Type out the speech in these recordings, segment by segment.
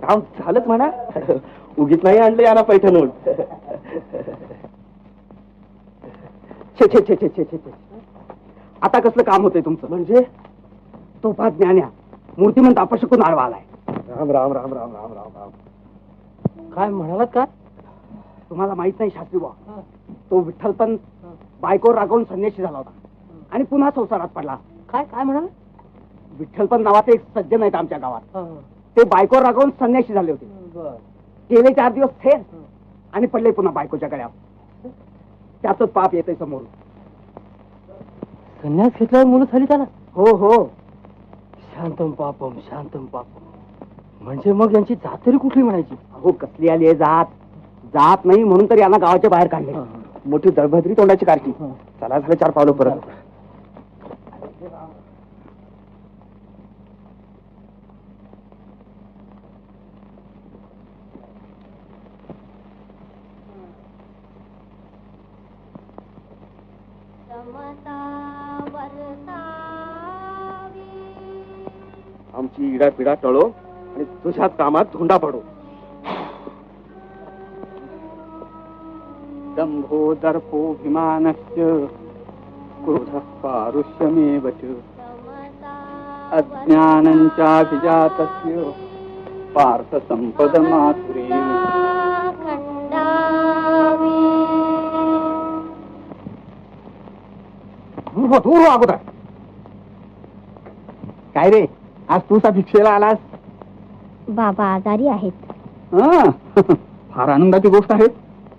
काम झालंच म्हणा. उगीच नाही आणलं याला पैठणून. छे छे छे छे छे छे. आता कसलं काम होतंय तुमचं? म्हणजे तो पाच ज्ञान्या मूर्तिमंत अपशकून आडवा आलाय. राम राम राम राम राम राम राम. काय म्हणालात का? तुम्हाला माहित नाही शास्त्री बुवा, तो विठ्ठल पण बायकोवर रागवून संन्याशी झाला होता आणि पुन्हा संसारात पडला. काय काय म्हणाला? विठ्ठल पण नावाचे एक सज्जन आहेत आमच्या गावात. ते बायकोवर रागवून संन्याशी झाले होते. गेले 4 दिवस थेर आणि पडले पुन्हा बायकोच्या गळ्यात. त्याच पाप येते समोर. संन्यास घेतल्यावर मुलं झाली त्याला? हो हो. शांतम पापम शांतम पापम. म्हणजे मग यांची जात तरी कुठली म्हणायची? अहो कसली आली आहे जात? जात नाही म्हणून तर यांना गावाच्या बाहेर काढले. मोठी दळभद्री तोंडाची कारची. चला झालं 4 पावलं परत. आमची इडा पिडा टळो आणि तुझ्या कामात धोंडा पडो. दंभो दर्पोभिमानस्य क्रोधः पारुष्यमेव च अज्ञानञ्चाभिजातस्य पार्थ संपदमासुरीम्. दूर हो अगोदर. काय रे आज तू भिक्षेला आलास? बाबा आजारी आहेत. फार आनंदाची गोष्ट आहे.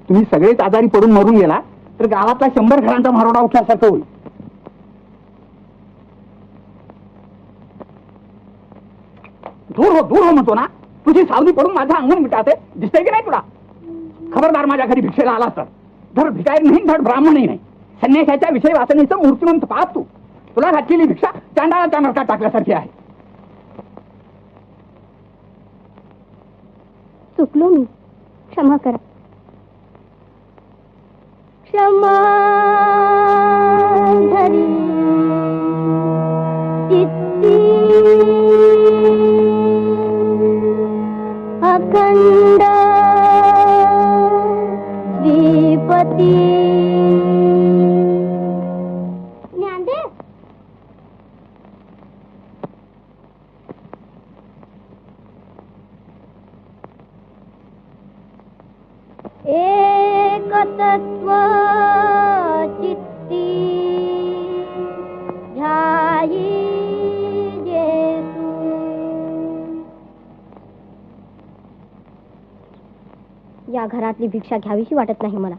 तुम्ही सगळेच आजारी पडून मरून गेला तर गावातला 100 घरांचा मारोडा उठल्यासारखं होईल. दूर हो म्हणतो ना. तुझी सावली पडून माझं अंगण मिटाते दिसतंय की नाही तुला? खबरदार माझ्या घरी भिक्षेला आलास तर. धड भिकारी नाही धड ब्राह्मणही नाही. संन्यासाच्या विषय वाचनेचं मूर्तिमंत पाहत तू. तुला घातलेली भिक्षा चांडाळाच्या नरकात टाकल्यासारखी आहे. चुकलो मी, क्षमा करा. क्षमा धरी चित्ती अखंड श्रीपती. ज्ञानदेव एकतत्व चित्ती ध्यायी जेसु. या घरातली भिक्षा घ्यावीशी वाटत नाही मला.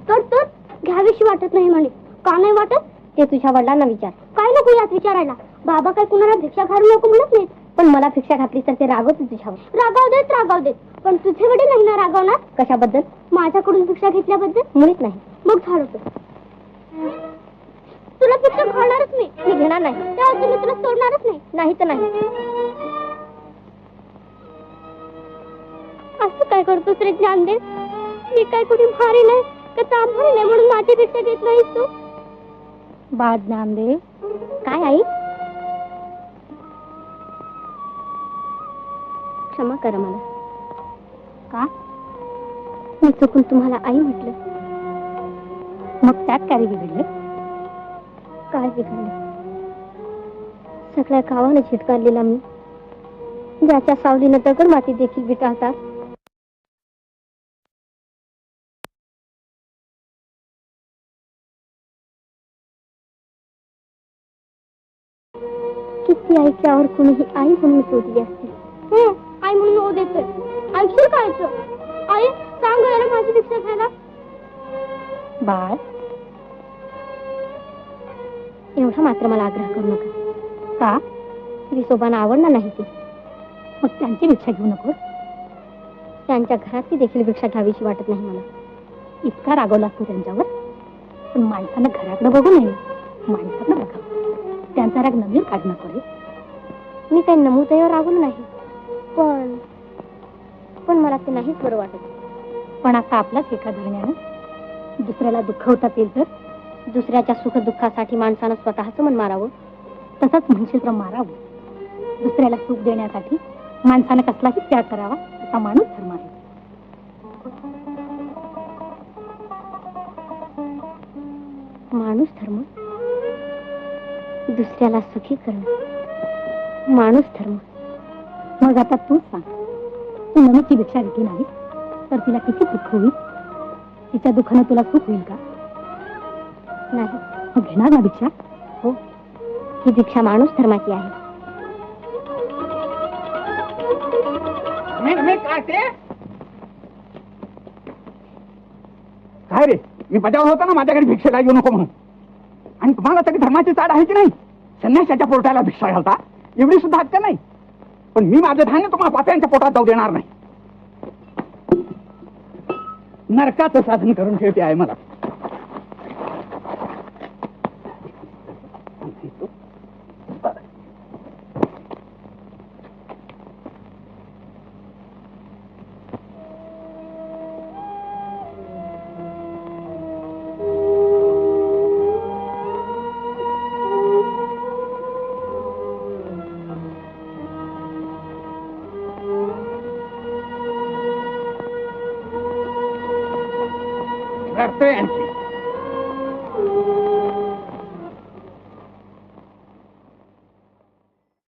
तर घ्यावीशी वाटत नाही म्हणे. का नाही वाटत ते तुझ्या वडिलांना विचार. काय नको यात विचारायला. बाबा काय कुणाला भिक्षा घालू नको म्हणत नाहीत. पण मला भिक्षा घातली तर ते रागवतील तुझ्यावर. रागाव देत. पण तुझे वडील नाही ना रागवणार? कशाबद्दल? माझ्याकडून भिक्षा घेतल्याबद्दल? मुळीच नाही. मग झालं तुला भिक्षा घालणारच मी घेणार नाही. त्या मी तुला सोडणारच नाही. नाही तर नाही. असं काय करतोस रे ज्ञानदेव? मी काय कुठे भारी नाही का तांभारी नाही म्हणून माझी भिक्षा घेत नाहीस तू? बा ज्ञानदेव. काय आई? क्षमा करा मला. का? मी चुकून तुम्हाला आई म्हटलं. मग त्यात काय बिघडलं? काय बिघडलं? सगळ्या गावानं झिटकारलेला मी, ज्याच्या सावलीनं दगड माती देखील विटाळतात, किती ऐकल्यावर कुणीही आई म्हणून शोधली असते. आई म्हणून ओ देतोय. ऐकशील काय? आई सांग याला माझी भिक्षा घ्यायला. बाळ एवढा मात्र मला आग्रह करू नका. का? विसोबांना आवडणार नाही ते. मग त्यांची भिक्षा घेऊ नको. त्यांच्या घरातली देखील भिक्षा घ्यावीशी वाटत नाही मला. इतका रागवला तू त्यांच्यावर. पण माणसानं घराकडे बघू नये, माणसानं बघा. त्यांचा राग नवीन काढ नको रे. मी काही नमुदयावर रागवलं नाही. पण मला ते नाहीच बरं वाटत. पण आता आपलाच एका धरण्यानं दुसऱ्याला दुःखवतात येईल तर? दुसऱ्याच्या सुख दुःखासाठी माणसानं स्वतःच मन मारावं. तसंच म्हणशील तर मारावं. दुसऱ्याला सुख देण्यासाठी माणसानं कसलाही त्याग करावा असा माणूस धर्म आहे. माणूस धर्म, दुसऱ्याला सुखी करणं माणूस धर्म. मग आता तूच सांग, तू नमीची भिक्षा घेतली नाही तर तिला किती दुःख होईल? तिच्या दुःखानं तुला सुख होईल का? नाही. मग घेणार ना भिक्षा? हो, ही भिक्षा माणूस धर्माची आहे. काय रे, मी बजावलं होता ना माझ्याकडे भिक्षेला येऊ नको म्हणून, आणि तुम्हाला तरी धर्माची चाड आहे की नाही? संन्याशाच्या पोटाला भिक्षा घालता एवढी सुद्धा हक्क नाही. पण मी माझं धान्य तुम्हाला पाप्यांच्या पोटात जाऊ देणार नाही. नरकाचं साधन करून ठेवते आहे मला. रडतोय आणखी.